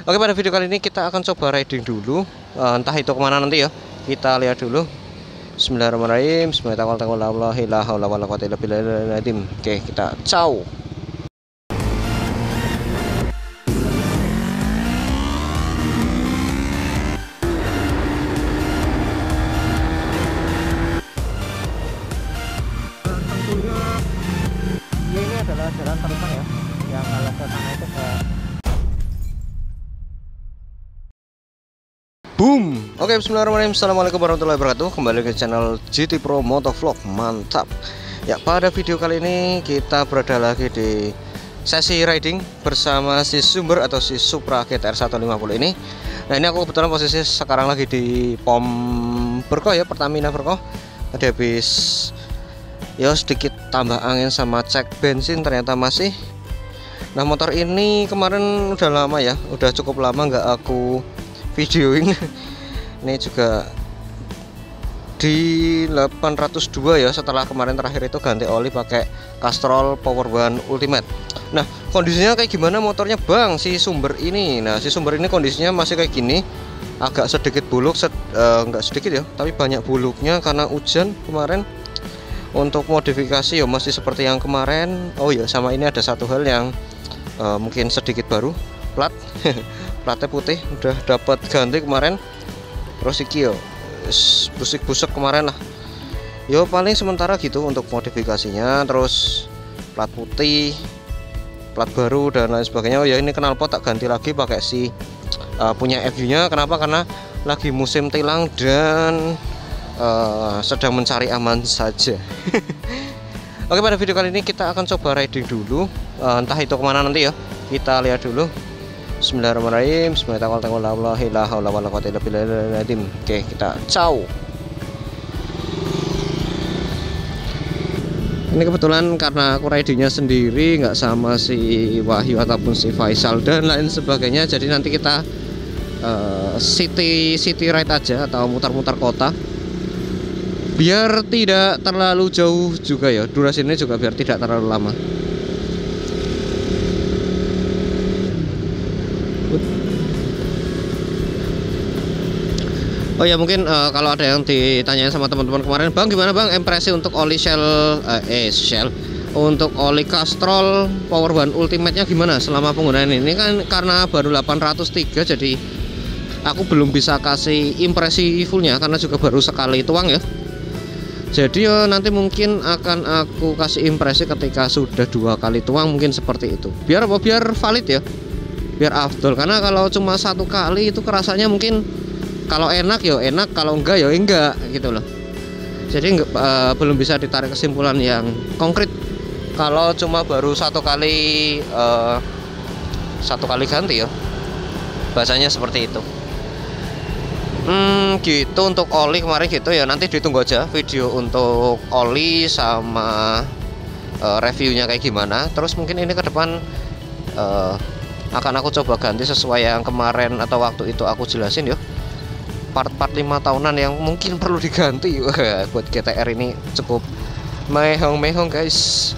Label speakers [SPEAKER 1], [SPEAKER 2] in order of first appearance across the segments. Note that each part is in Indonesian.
[SPEAKER 1] Oke, pada video kali ini kita akan coba riding dulu. Entah itu kemana nanti ya. Kita lihat dulu. Bismillahirrahmanirrahim. Bismillahirrahmanirrahim. Oke, kita ciao. Ini adalah jalan terusan ya, yang kalau ke sana itu ke boom. Oke, bismillahirrahmanirrahim. Assalamualaikum warahmatullahi wabarakatuh. Kembali ke channel GT Pro Motovlog. Mantap ya. Pada video kali ini kita berada lagi di sesi riding bersama si Sumber atau si Supra GTR 150 ini. Nah, ini aku kebetulan posisi sekarang lagi di pom Berko ya, Pertamina Berko. Ada habis ya sedikit tambah angin sama cek bensin, ternyata masih. Nah, motor ini kemarin udah lama ya, udah cukup lama nggak aku videoin. Ini juga di 802 ya, setelah kemarin terakhir itu ganti oli pakai Castrol Power One Ultimate. Nah, kondisinya kayak gimana motornya Bang si Sumber ini? Nah, si Sumber ini kondisinya masih kayak gini, agak sedikit buluk, nggak sedikit ya, tapi banyak buluknya karena hujan kemarin. Untuk modifikasi ya masih seperti yang kemarin. Oh ya, sama ini ada satu hal yang mungkin sedikit baru, plat. Platnya putih, udah dapat ganti kemarin. Terus iki yo busik-busuk kemarin lah. Yo paling sementara gitu untuk modifikasinya. Terus plat putih, plat baru dan lain sebagainya. Oh ya, ini knalpot tak ganti lagi pakai si punya FU nya. Kenapa? Karena lagi musim tilang dan sedang mencari aman saja. Oke, pada video kali ini kita akan coba riding dulu. Entah itu kemana nanti ya, kita lihat dulu. Bismillahirrahmanirrahim. Bismillahirrahmanirrahim. Oke, kita ciao. Ini kebetulan karena aku ridingnya sendiri, nggak sama si Wahyu ataupun si Faisal dan lain sebagainya. Jadi nanti kita city ride aja atau mutar-mutar kota, biar tidak terlalu jauh juga ya. Durasinya juga biar tidak terlalu lama. Oh ya, mungkin kalau ada yang ditanyain sama teman-teman kemarin, Bang gimana Bang impresi untuk oli Shell untuk oli Castrol Power One Ultimate nya gimana selama penggunaan ini? Kan karena baru 803, jadi aku belum bisa kasih impresi fullnya karena juga baru sekali tuang ya. Jadi nanti mungkin akan aku kasih impresi ketika sudah 2 kali tuang, mungkin seperti itu. Biar apa? Biar valid ya, biar afdol. Karena kalau cuma 1 kali itu kerasanya mungkin kalau enak ya enak, kalau enggak ya enggak gitu loh. Jadi belum bisa ditarik kesimpulan yang konkret kalau cuma baru 1 kali ganti ya, bahasanya seperti itu. Gitu untuk oli kemarin gitu ya. Nanti ditunggu aja video untuk oli sama reviewnya kayak gimana. Terus mungkin ini ke depan akan aku coba ganti sesuai yang kemarin atau waktu itu aku jelasin ya, part-part 5 tahunan yang mungkin perlu diganti. Buat GTR ini cukup mehong-mehong guys,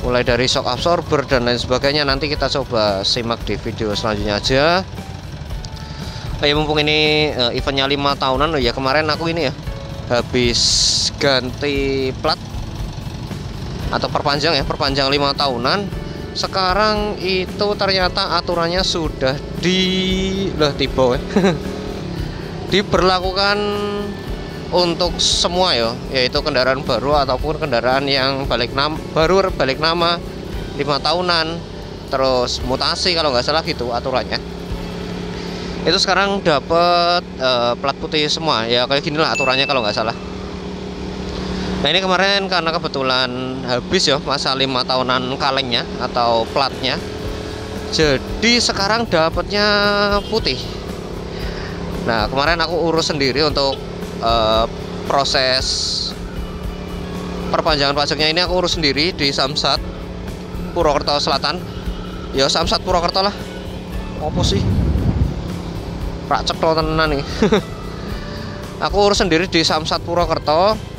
[SPEAKER 1] mulai dari shock absorber dan lain sebagainya. Nanti kita coba simak di video selanjutnya aja. Ya, mumpung ini eventnya 5 tahunan. Oh ya, kemarin aku ini ya habis ganti plat atau perpanjang 5 tahunan. Sekarang itu ternyata aturannya sudah diberlakukan untuk semua ya, yaitu kendaraan baru ataupun kendaraan yang baru balik nama 5 tahunan, terus mutasi kalau nggak salah gitu aturannya. Itu sekarang dapat plat putih semua ya, kayak gini lah aturannya kalau nggak salah. Nah, ini kemarin karena kebetulan habis ya masa 5 tahunan kalengnya atau platnya, jadi sekarang dapatnya putih. Nah, kemarin aku urus sendiri untuk proses perpanjangan pajaknya ini, aku urus sendiri di Samsat Purwokerto Selatan. Ya Samsat Purwokerto lah. Apa sih? Rak cetho tenan nih. Aku urus sendiri di Samsat Purwokerto.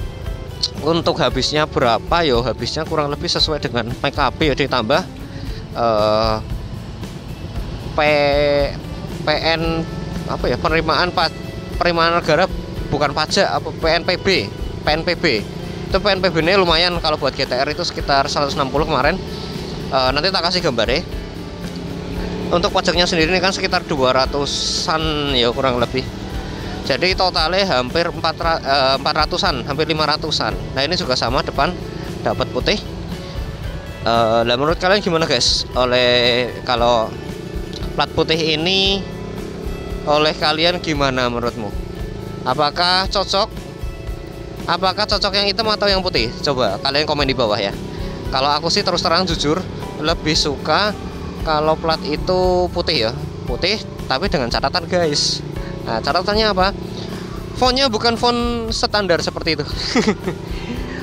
[SPEAKER 1] Untuk habisnya berapa yo? Habisnya kurang lebih sesuai dengan PKB ya, ditambah PN apa ya, penerimaan negara bukan pajak, apa PNPB itu PNPB ini lumayan. Kalau buat GTR itu sekitar 160 kemarin. Nanti tak kasih gambar deh. Untuk pajaknya sendiri ini kan sekitar 200-an ya kurang lebih. Jadi totalnya hampir 400-an, hampir 500-an. Nah ini juga sama, depan dapat putih. Nah menurut kalian gimana guys? Kalau plat putih ini oleh kalian gimana menurutmu? Apakah cocok? Apakah cocok yang hitam atau yang putih? Coba kalian komen di bawah ya. Kalau aku sih terus terang jujur lebih suka kalau plat itu putih ya, putih tapi dengan catatan guys. Nah catatannya apa? Fontnya bukan font standar seperti itu.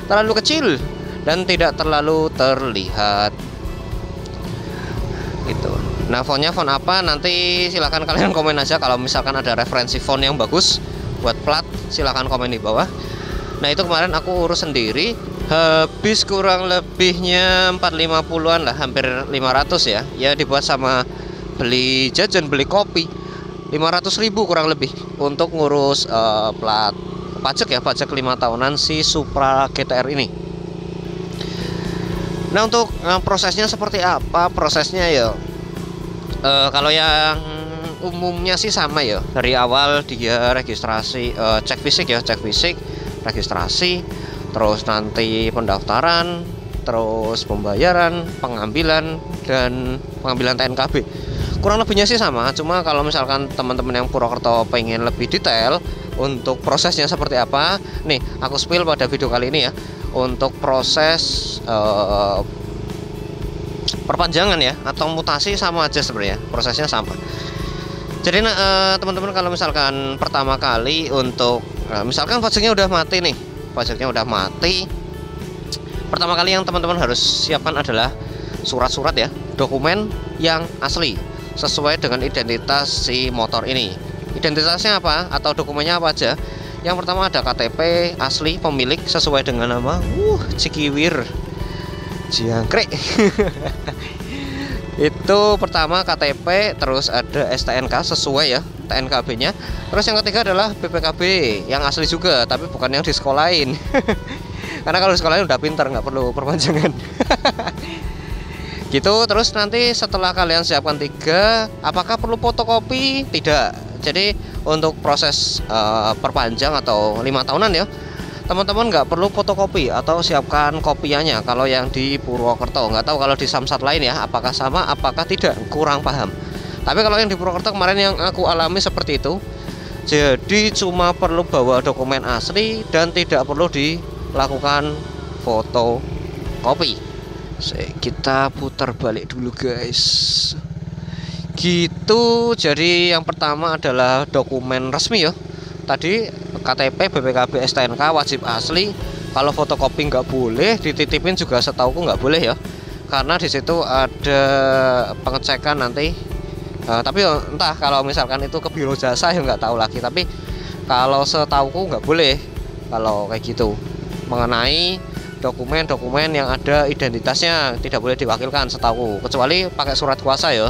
[SPEAKER 1] Terlalu kecil dan tidak terlalu terlihat gitu. Nah fontnya font apa? Nanti silahkan kalian komen aja. Kalau misalkan ada referensi font yang bagus buat plat, silahkan komen di bawah. Nah itu kemarin aku urus sendiri, habis kurang lebihnya 450-an lah, hampir 500 ya. Ya dibuat sama beli jajan, beli kopi, 500.000 kurang lebih untuk ngurus plat pajak ya, pajak 5 tahunan si Supra GTR ini. Nah untuk prosesnya seperti apa? Prosesnya ya kalau yang umumnya sih sama ya. Dari awal dia registrasi, cek fisik ya, cek fisik, registrasi, terus nanti pendaftaran, terus pembayaran, pengambilan, dan pengambilan TNKB. Kurang lebihnya sih sama, cuma kalau misalkan teman-teman yang Purwokerto pengen lebih detail untuk prosesnya seperti apa, nih aku spill pada video kali ini ya. Untuk proses perpanjangan ya atau mutasi sama aja sebenarnya, prosesnya sama. Jadi teman-teman kalau misalkan pertama kali untuk misalkan pajaknya udah mati nih, pertama kali yang teman-teman harus siapkan adalah surat-surat ya, dokumen yang asli sesuai dengan identitas si motor ini. Identitasnya apa atau dokumennya apa aja? Yang pertama ada KTP asli pemilik sesuai dengan nama Cikiwir Jangkrik. Itu pertama KTP, terus ada STNK sesuai ya, TNKB-nya. Terus yang ketiga adalah BPKB yang asli juga, tapi bukan yang di sekolahin. Karena kalau di sekolahin udah pinter, nggak perlu perpanjangan. Gitu. Terus nanti setelah kalian siapkan 3, apakah perlu fotokopi? Tidak. Jadi untuk proses perpanjang atau 5 tahunan ya, teman-teman nggak perlu fotokopi atau siapkan kopiannya. Kalau yang di Purwokerto, nggak tahu kalau di Samsat lain ya, apakah sama, apakah tidak, kurang paham. Tapi kalau yang di Purwokerto kemarin yang aku alami seperti itu. Jadi cuma perlu bawa dokumen asli dan tidak perlu dilakukan fotokopi. Kita putar balik dulu guys. Gitu. Jadi yang pertama adalah dokumen resmi ya. Tadi KTP, BPKB, STNK wajib asli. Kalau fotokopi nggak boleh, dititipin juga setauku nggak boleh ya, karena di situ ada pengecekan nanti. Tapi entah kalau misalkan itu ke biro jasa ya nggak tahu lagi. Tapi kalau setauku nggak boleh kalau kayak gitu. Mengenai dokumen-dokumen yang ada identitasnya tidak boleh diwakilkan setauku, kecuali pakai surat kuasa ya.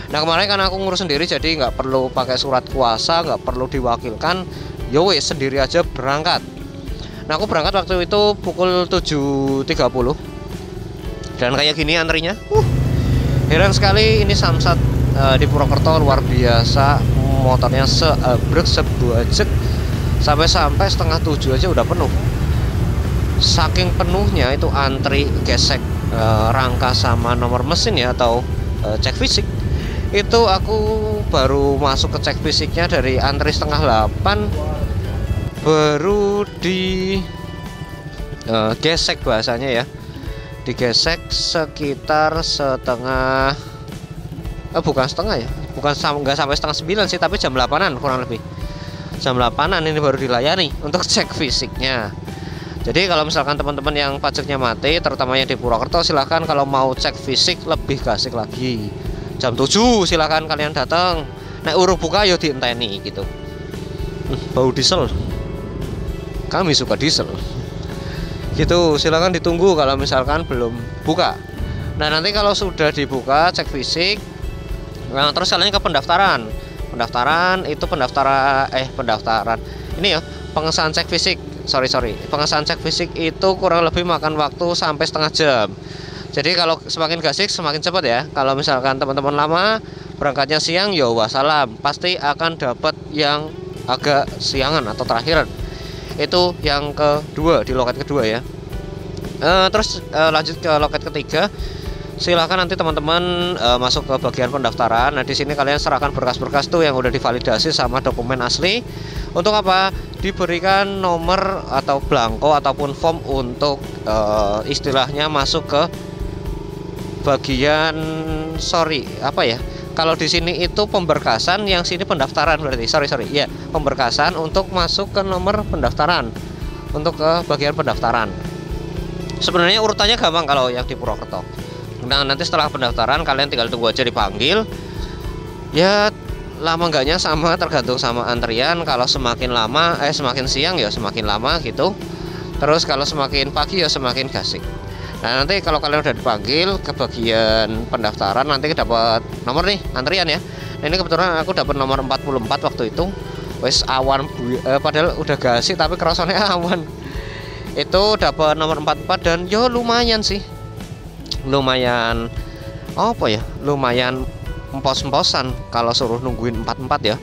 [SPEAKER 1] Nah kemarin kan aku ngurus sendiri, jadi nggak perlu pakai surat kuasa, nggak perlu diwakilkan. Yowes sendiri aja berangkat. Nah aku berangkat waktu itu pukul 7.30 dan kayak gini antrinya. Heran sekali, ini Samsat di Purwokerto luar biasa. Motornya seabrek, sebajek, sampai setengah 7 aja udah penuh. Saking penuhnya itu antri gesek rangka sama nomor mesin ya, atau cek fisik. Itu aku baru masuk ke cek fisiknya dari antri setengah 8 baru di gesek bahasanya ya, digesek sekitar setengah bukan setengah ya, nggak sampai setengah 9 sih, tapi jam 8-an kurang lebih, jam 8-an ini baru dilayani untuk cek fisiknya. Jadi kalau misalkan teman-teman yang pajaknya mati, terutamanya di Purwokerto, silahkan kalau mau cek fisik lebih gasik lagi. Jam 7 silahkan kalian datang. Nek urung buka yo dienteni gitu. Bau diesel. Kami suka diesel. Gitu, silahkan ditunggu kalau misalkan belum buka. Nah, nanti kalau sudah dibuka cek fisik, nah terus kalian ke pendaftaran. Pendaftaran itu pendaftaran ini ya, pengesahan cek fisik. Sorry, pengesahan cek fisik itu kurang lebih makan waktu sampai setengah jam. Jadi kalau semakin gasik semakin cepat ya. Kalau misalkan teman-teman lama berangkatnya siang, ya wassalam, pasti akan dapat yang agak siangan atau terakhiran. Itu yang kedua, di loket kedua ya. Terus lanjut ke loket ketiga. Silakan nanti teman-teman masuk ke bagian pendaftaran. Nah, di sini kalian serahkan berkas-berkas tuh yang udah divalidasi sama dokumen asli. Untuk apa? Diberikan nomor atau blanko ataupun form untuk istilahnya masuk ke bagian kalau di sini itu pemberkasan, yang sini pendaftaran berarti. Ya, pemberkasan untuk masuk ke nomor pendaftaran, untuk ke bagian pendaftaran. Sebenarnya urutannya gampang kalau yang di Purwokerto. Nah, nanti setelah pendaftaran kalian tinggal tunggu aja dipanggil. Ya, lama enggaknya sama, tergantung sama antrian. Kalau semakin lama semakin siang ya semakin lama gitu. Terus kalau semakin pagi ya semakin gasik. Nah, nanti kalau kalian udah dipanggil ke bagian pendaftaran, nanti dapat nomor nih antrian ya. Nah, ini kebetulan aku dapat nomor 44 waktu itu. Wes awan padahal udah gasik tapi kerasanya awan. Itu dapat nomor 44 dan yo lumayan sih. Lumayan empos-emposan kalau suruh nungguin 44 ya.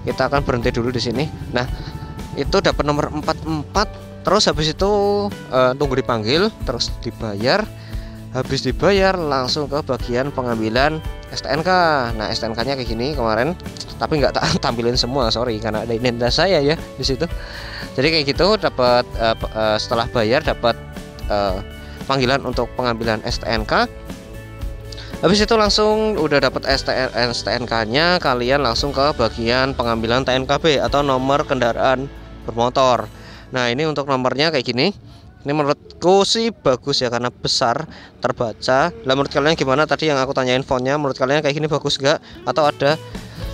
[SPEAKER 1] Kita akan berhenti dulu di sini. Nah, itu dapat nomor 44. Terus habis itu tunggu dipanggil, terus dibayar. Habis dibayar langsung ke bagian pengambilan STNK. Nah, STNK-nya kayak gini kemarin, tapi nggak tampilin semua, sorry, karena ada identitas saya ya di situ. Jadi kayak gitu, dapat setelah bayar dapat panggilan untuk pengambilan STNK. Habis itu langsung udah dapat STNK-nya, kalian langsung ke bagian pengambilan TNKB atau nomor kendaraan bermotor. Nah, ini untuk nomornya kayak gini. Ini menurutku sih bagus ya, karena besar, terbaca. Lah, menurut kalian gimana? Tadi yang aku tanyain fontnya, menurut kalian kayak gini bagus gak? Atau ada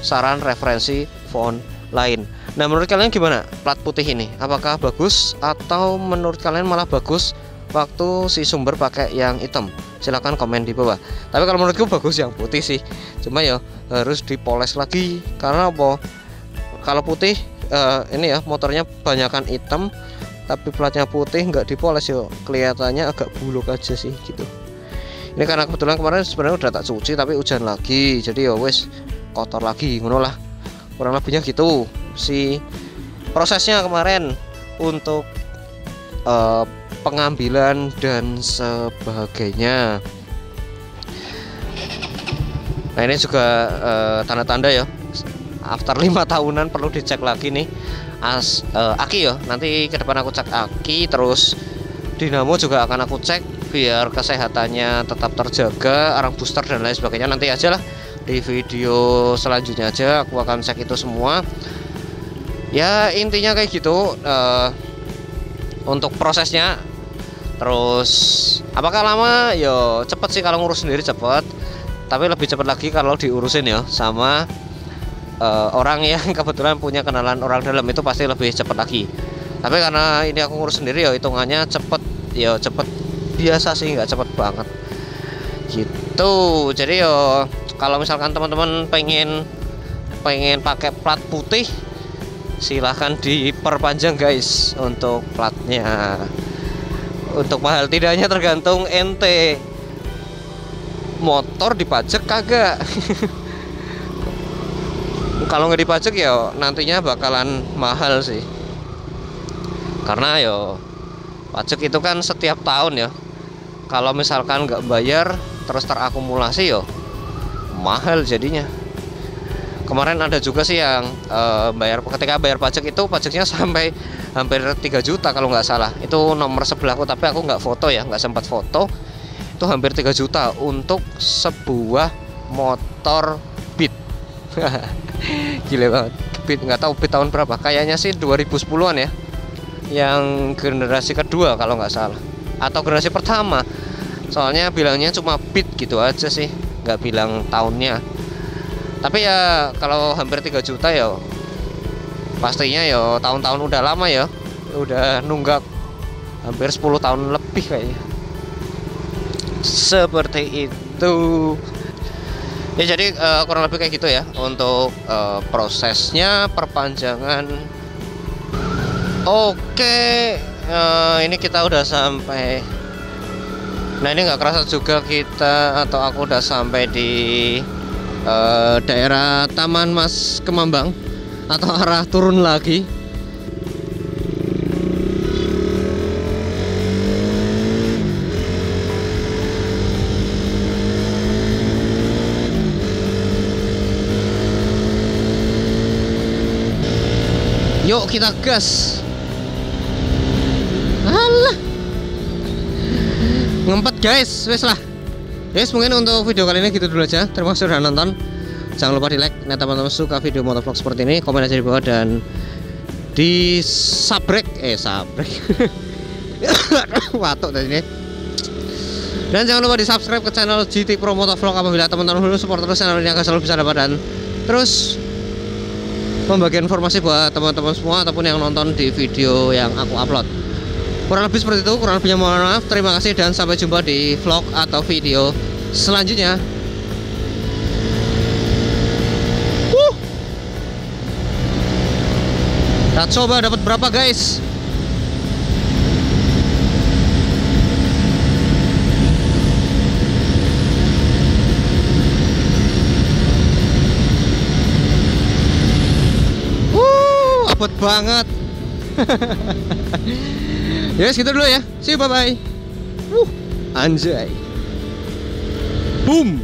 [SPEAKER 1] saran referensi font lain? Nah, menurut kalian gimana plat putih ini? Apakah bagus atau menurut kalian malah bagus waktu si sumber pakai yang hitam? Silahkan komen di bawah. Tapi kalau menurutku bagus yang putih sih. Cuma ya harus dipoles lagi. Karena apa? Kalau putih ini ya motornya banyakan hitam, tapi platnya putih nggak dipoles ya kelihatannya agak buluk aja sih gitu. Ini karena kebetulan kemarin sebenarnya udah tak cuci tapi hujan lagi, jadi ya wes kotor lagi ngono lah. Kurang lebihnya gitu si prosesnya kemarin untuk pengambilan dan sebagainya. Nah, ini juga tanda-tanda ya, after 5 tahunan perlu dicek lagi nih aki ya. Nanti ke depan aku cek aki, terus dinamo juga akan aku cek biar kesehatannya tetap terjaga, arang booster dan lain sebagainya. Nanti aja lah di video selanjutnya aja aku akan cek itu semua. Ya intinya kayak gitu untuk prosesnya. Terus apakah lama? Yo cepet sih, kalau ngurus sendiri cepet, tapi lebih cepet lagi kalau diurusin ya sama orang yang kebetulan punya kenalan orang dalam, itu pasti lebih cepet lagi. Tapi karena ini aku ngurus sendiri ya hitungannya cepet, ya cepet biasa sih, nggak cepet banget gitu. Jadi yo kalau misalkan teman-teman pengen pakai plat putih, silahkan diperpanjang guys untuk platnya. Untuk mahal tidaknya tergantung ente motor dipajak kagak. Kalau nggak dipajak ya nantinya bakalan mahal sih, karena yo pajak itu kan setiap tahun ya. Kalau misalkan nggak bayar terus terakumulasi yo mahal jadinya. Kemarin ada juga sih yang ketika bayar pajak itu pajaknya sampai hampir 3 juta kalau nggak salah. Itu nomor sebelahku, tapi aku nggak foto ya, nggak sempat foto. Itu hampir 3 juta untuk sebuah motor Beat. Gila banget. Beat, nggak tahu Beat tahun berapa, kayaknya sih 2010-an ya, yang generasi kedua kalau nggak salah, atau generasi pertama. Soalnya bilangnya cuma Beat gitu aja sih, nggak bilang tahunnya. Tapi ya kalau hampir 3 juta ya pastinya ya tahun-tahun udah lama ya, udah nunggak hampir 10 tahun lebih kayaknya. Seperti itu. Ya jadi kurang lebih kayak gitu ya untuk prosesnya perpanjangan. Oke, ini kita udah sampai. Nah ini nggak kerasa juga kita atau aku udah sampai di daerah Taman Mas Kemambang atau arah turun lagi. Yuk kita gas. Alah, ngempet guys, wes lah. Guys, mungkin untuk video kali ini gitu dulu aja. Terima kasih sudah nonton. Jangan lupa di like. Nah teman-teman suka video motovlog seperti ini, komen aja di bawah dan di subscribe. Subscribe. Watuk tadi ini. Dan jangan lupa di subscribe ke channel GT Pro Motovlog apabila teman-teman dulu support terus channel ini agar selalu bisa dapat dan terus membagi informasi buat teman-teman semua ataupun yang nonton di video yang aku upload. Kurang lebih seperti itu, kurang lebihnya mohon maaf. Terima kasih dan sampai jumpa di vlog atau video selanjutnya. Kita coba dapat berapa guys? Abot banget. Ya yes, gitu dulu ya. See you, bye bye. Anjay. Boom.